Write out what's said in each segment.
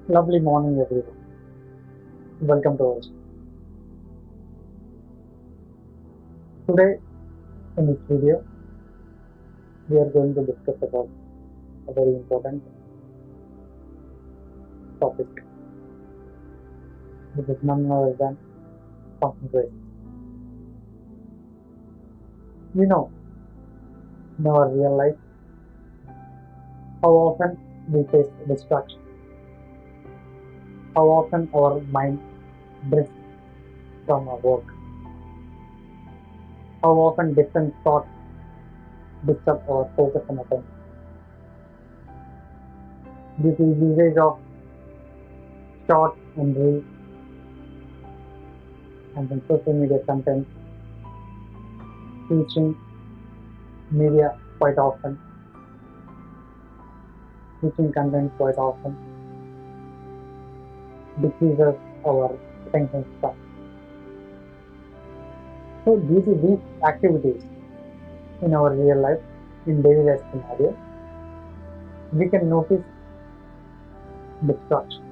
Lovely morning, everyone. Welcome to us. Today, in this video, we are going to discuss about a very important topic, which is none other than concentration. You know, in our real life, how often we face distraction, how often our mind drifts from our work, how often different thoughts disturb our focus and attention. Due to usage of short and reels and then social media content, teaching media quite often, teaching content quite often, decreases our attention span. So due to these activities in our real life, in daily life scenario, we can notice distraction.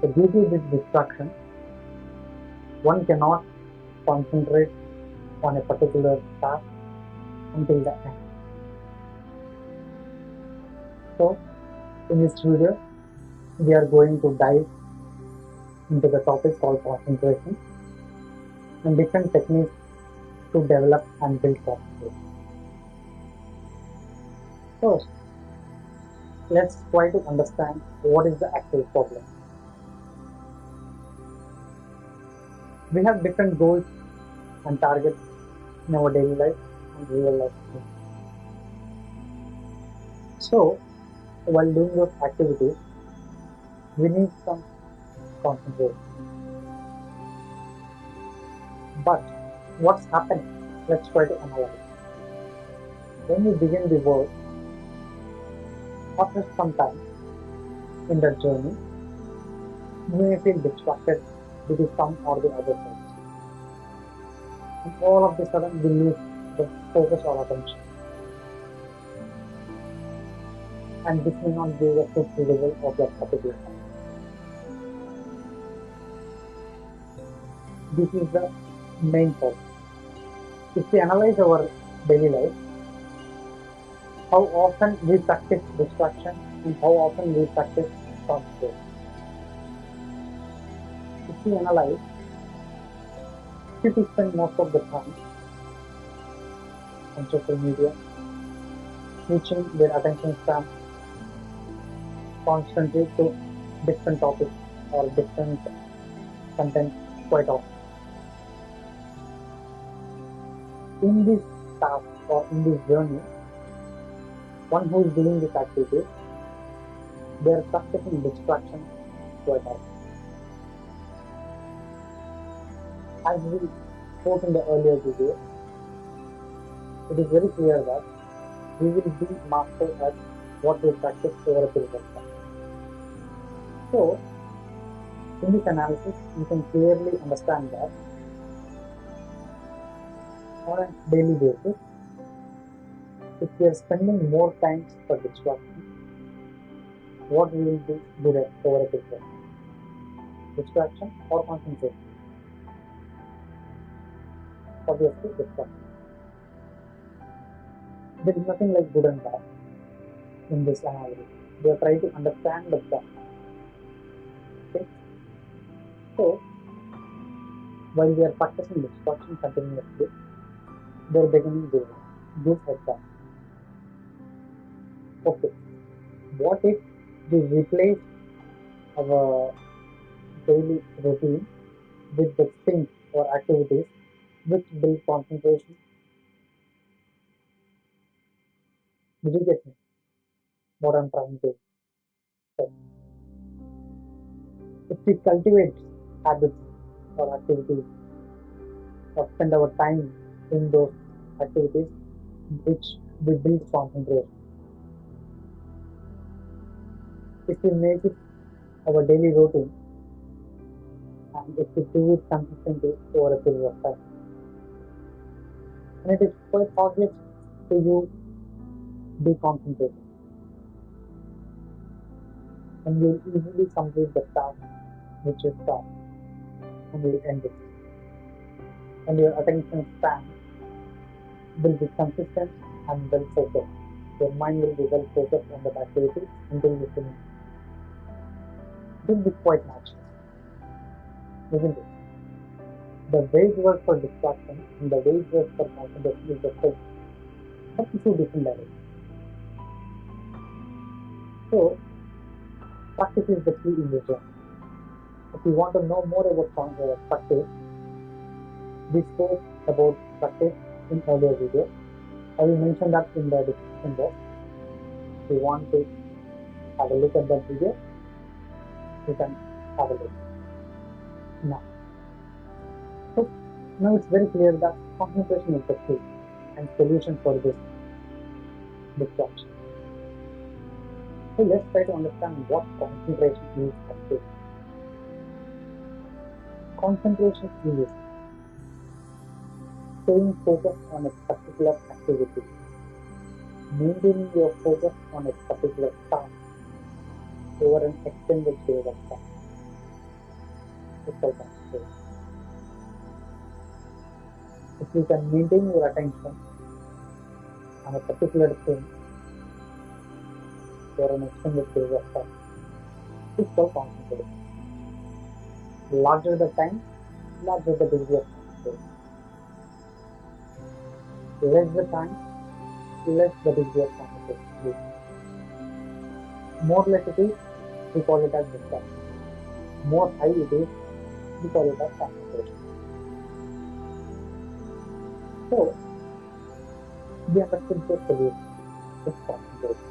So due to this distraction, one cannot concentrate on a particular task until the end. So in this video, we are going to dive into the topic called concentration and different techniques to develop and build concentration. First, let's try to understand what is the actual problem. We have different goals and targets in our daily life and real life. So, while doing those activities, we need some concentration. But what's happening? Let's try to analyze. When you begin the work, after some time in that journey, you may feel distracted due to some or the other things. And all of a sudden, we lose the focus or attention. And this may not be the full result of that particular time. This is the main problem. If we analyze our daily life, how often we practice distraction and how often we practice concentration. If we analyze, people spend most of the time on social media, switching their attention span constantly to different topics or different content quite often. In this task or in this journey, one who is doing this activity, they are practicing distraction quite often. As we spoke in the earlier video, it is very clear that we will be master at what we practice over a period of time. So, in this analysis, you can clearly understand that on a daily basis, if we are spending more time for distraction, what we will be good at over a period of time? Distraction or concentration? Obviously, distraction. There is nothing like good and bad in this analysis. We are trying to understand the problem. Okay? So, while we are practicing distraction continuously, they are beginning to give heads. Okay, what if we replace our daily routine with the things or activities which build concentration? Did you get me? What I'm trying to say? If we cultivate habits or activities or spend our time in those activities which we build concentration, if we make it our daily routine and if we do it consistently over a period of time, and it is quite obvious to you be concentrated. and you'll easily complete the task which you start and you'll end it. And your attention span will be consistent and well focused. Your mind will be well focused on that activity until you finish. It will be quite natural, isn't it? The wage work for distraction and the wage work for concentration is the same, but in two different levels. So, practice is the key in this journey. If you want to know more about practice, we spoke about practice in earlier video. I will mention that in the description box. If you want to have a look at that video, you can have a look. Now it's very clear that concentration is the key and solution for this distraction. So let's try to understand what concentration is actually. Concentration is staying focused on a particular activity, maintaining your focus on a particular task over an extended period of time. It's called concentration. If you can maintain your attention on a particular thing for an extended period of time, it's called concentration. Larger the time, larger the degree of concentration. Less the time, less the degree of concentration. More less it is, we call it as distraction. More high it is, we call it as concentration. So, we understood the solution. It's concentration.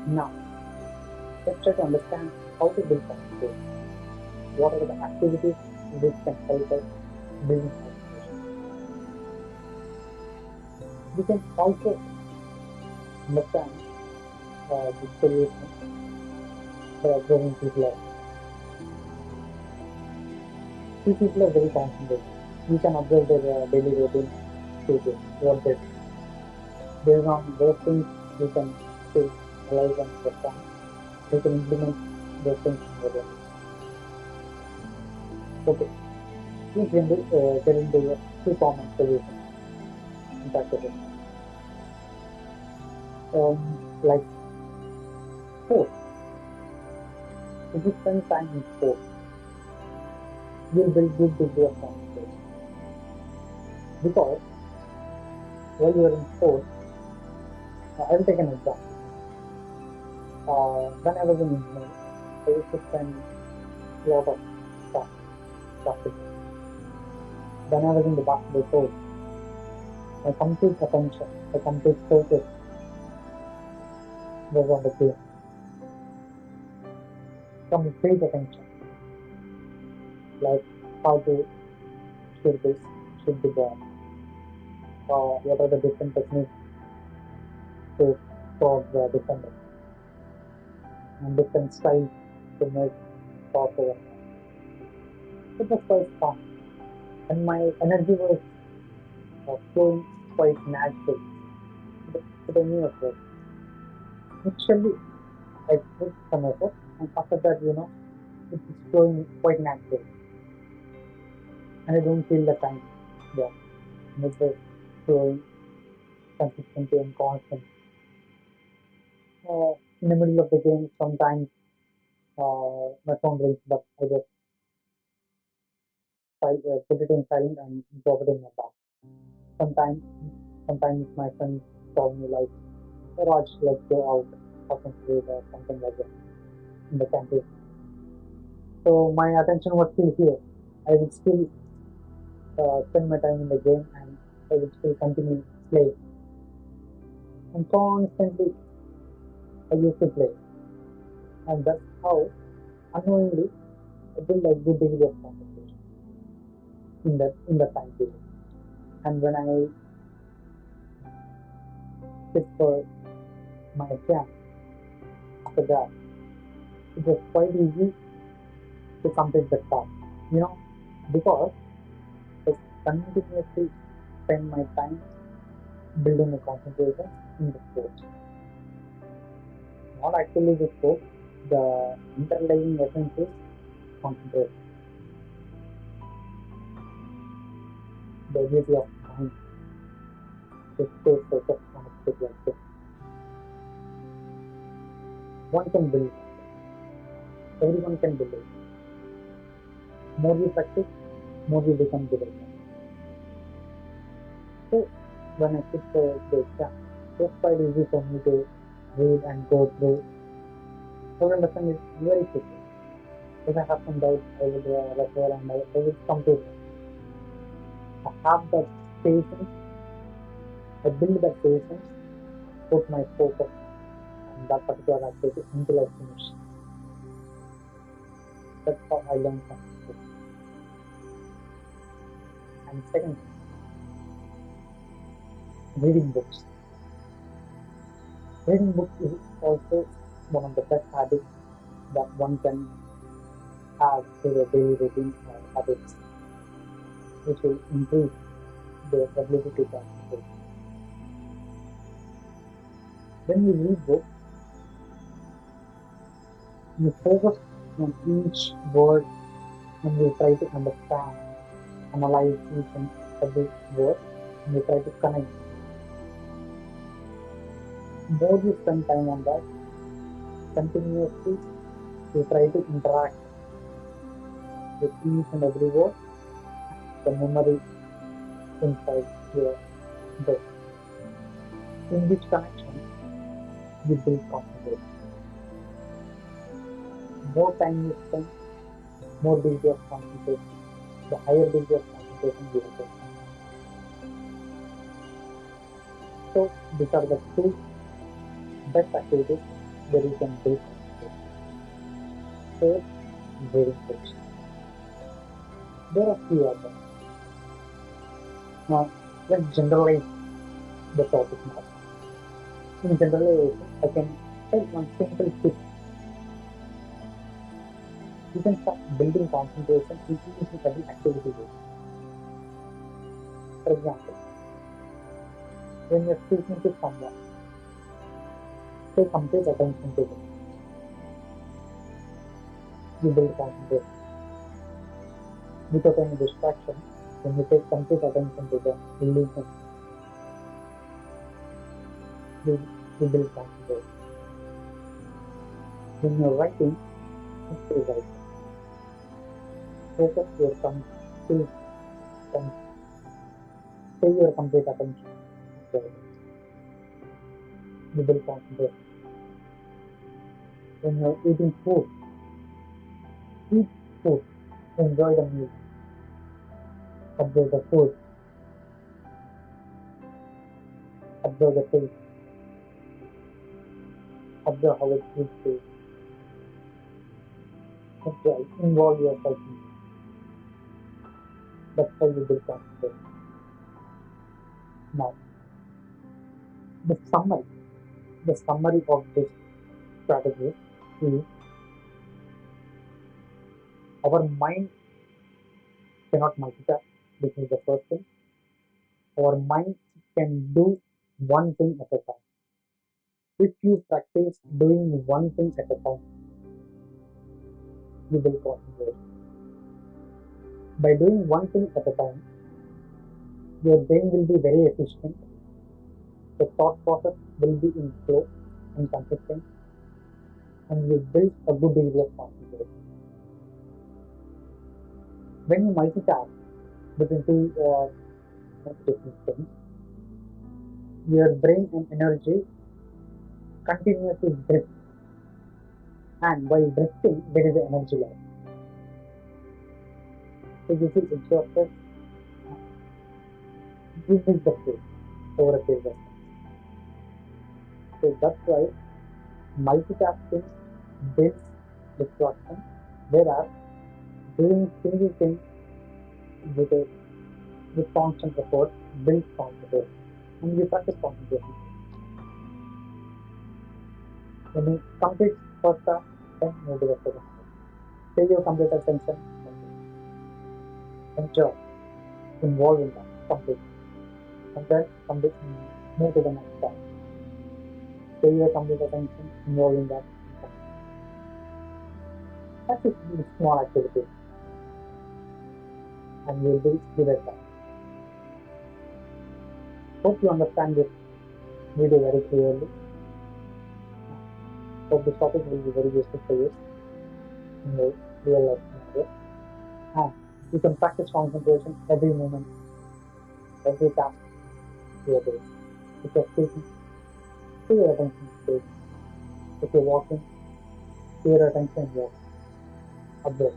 Now, let's try to understand how to build concentration. What are the activities which can help us build concentration? We can also understand the solution by observing people. These people are very concentrated. You can observe their daily routine stages, what they do. Based on those things, you can still realize and understand. You can implement those things in your life. Okay, we can get into a two common solutions in practice. Like sports. If you spend time in sports, you'll build good degree of concentration. Because while you are in sports, I will take an example. When I was in engineering, I used to spend a lot of time basketball. When I was in the basketball court, my complete attention, my complete focus was on the game. Complete attention. Like how to shoot the ball. What are the different techniques to stop the defender, and different styles to make stop over. It was quite fun, and my energy was flowing quite naturally. But I knew of it. Initially, I took some effort, and after that, it is flowing quite naturally, and I don't feel the time. Yeah, and it was flowing consistently and constantly. In the middle of the game, sometimes my phone rings, but I just put it in silent and drop it in my bag. Sometimes, sometimes my friends call me like, Raj, let's go out or something like that in the campaign. So my attention was still here. I would still spend my time in the game and I would still continue playing. And constantly I used to play. And that's how unknowingly I built a good degree of concentration in the time period. And when I sit for my exam after that, it was quite easy to complete the task. Because I continuously spend my time building a concentration in the sport. Not actually the scope, the underlying essence is concentration, the ability of mind to stay focused on a particular thing. One can build that. Everyone can build it. More you practice, more you become good at it. So when I sit for the exam, it's quite easy for me to read and go through. I will understand it very quickly. If I have some doubts, I will refer and I will complete it. I have that patience, I build that patience, put my focus on that particular activity until I finish. That's how I learn something. And second, reading books. Reading books is also one of the best habits that one can have to their daily routine habits, which will increase their ability to concentrate. When you read books, you focus on each word and you try to understand, analyze each and every word, and you try to connect. The more you spend time on that, continuously you try to interact with each and every word, the memory inside your brain. In which connection you build concentration. More time you spend, more degree of concentration, the higher degree of concentration you will get. So these are the two best activities where you can build concentration. Third, reading books. There are few of them. Now let's generalize the topic now. In generalization, I can take one simple tip. You can start building concentration in each and every activity. For example, when you're speaking to someone, pay complete attention to them. You build concentration. Without any distraction, when you take complete attention to them, you listen. You build concentration. When you're writing, you stay writing. Focus your complete pay your complete attention. You build concentration. When you're eating food, eat food. Enjoy the meal. Observe the food. Observe the taste. Observe how it feels to you. Enjoy. Involve yourself in it. That's how you build concentration. Now, the summary of this strategy is our mind cannot multitask. This is the first thing. Our mind can do one thing at a time. If you practice doing one thing at a time, you will concentrate. By doing one thing at a time, your brain will be very efficient, the thought process will be in flow and consistent, and you build a good degree of concentration. When you multitask between two or different things, your brain and energy continuously drift, and while drifting, there is an energy loss. So you feel exhausted, you miss the flow over a period of time. So that's why multitasking builds distraction, whereas doing single thing with constant effort builds concentration. And you practice concentration. When you complete first task, then move to the second task. Till you complete attention, enjoy, involve in that, complete. And then move to the next task. pay your complete attention involving that. That's just a small activity, and you'll be good at that. Hope you understand this video very clearly. Hope this topic will be very useful for you in your real life scenario. And you can practice concentration every moment, every task you are doing. If you're speaking, pay your attention to speaking. If you're walking, pay your attention walk. Observe.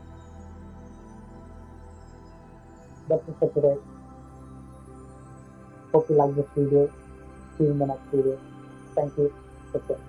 That's it for today. Hope you like this video. See you in the next video. Thank you. Take care.